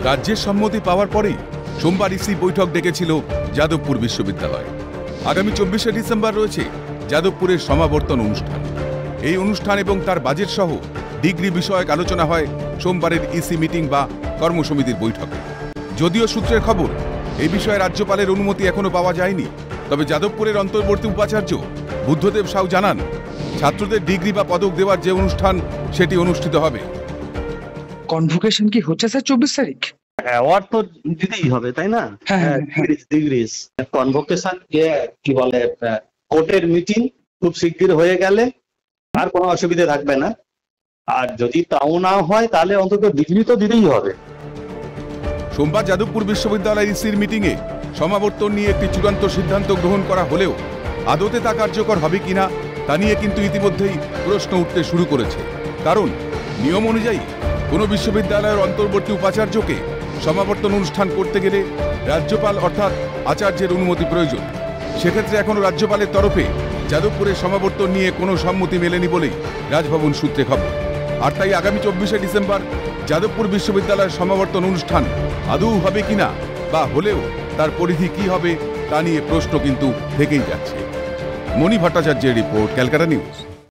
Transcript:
রাজ্যের সম্মতি পাওয়ার পরেই সোমবার ইসি বৈঠক ডেকেছিল যাদবপুর বিশ্ববিদ্যালয়। আগামী 24শে ডিসেম্বর রয়েছে যাদবপুরের সমাবর্তন অনুষ্ঠান। এই অনুষ্ঠান এবং তার বাজেট সহ ডিগ্রি বিষয়ক আলোচনা হয় সোমবারের ইসি মিটিং বা কর্মসমিতির বৈঠকে। যদিও সূত্রের খবর, এই বিষয়ে রাজ্যপালের অনুমতি এখনো পাওয়া যায়নি। তবে যাদবপুরের অন্তর্বর্তী উপাচার্য বুদ্ধদেব সাউ জানান, ছাত্রদের ডিগ্রি বা পদক দেওয়ার যে অনুষ্ঠান সেটি অনুষ্ঠিত হবে। কনভোকেশন কি হচ্ছে স্যার 24 তারিখ? অ্যাওয়ার্ড তো দিতেই হবে, তাই না? ডিগ্রিজ কনভোকেশন কি বলে, কোর্টের মিটিং খুব শিগগির হয়ে গেলে আর কোনো অসুবিধা থাকবে না। আর যদি তাও না হয় তাহলে অন্তত ডিগ্রি তো দিতেই হবে। সোমবার যাদবপুর বিশ্ববিদ্যালয়ের ইসির মিটিংয়ে সমাবর্তন নিয়ে একটি চূড়ান্ত সিদ্ধান্ত গ্রহণ করা হলেও আদতে তা কার্যকর হবে কিনা তা নিয়ে কিন্তু ইতিমধ্যেই প্রশ্ন উঠতে শুরু করেছে। কারণ নিয়ম অনুযায়ী কোনো বিশ্ববিদ্যালয়ের অন্তর্বর্তী উপাচার্যকে সমাবর্তন অনুষ্ঠান করতে গেলে রাজ্যপাল অর্থাৎ আচার্যের অনুমতি প্রয়োজন। সেক্ষেত্রে এখনো রাজ্যপালের তরফে যাদবপুরের সমাবর্তন নিয়ে কোনো সম্মতি মেলেনি বলেই রাজভবন সূত্রে খবর। আর তাই আগামী 24শে ডিসেম্বর যাদবপুর বিশ্ববিদ্যালয়ের সমাবর্তন অনুষ্ঠান আদৌ হবে কিনা বা হলেও তার পরিধি কি হবে তা নিয়ে প্রশ্ন কিন্তু থেকেই যাচ্ছে। মণি ভট্টাচার্যের রিপোর্ট, ক্যালকাটা নিউজ।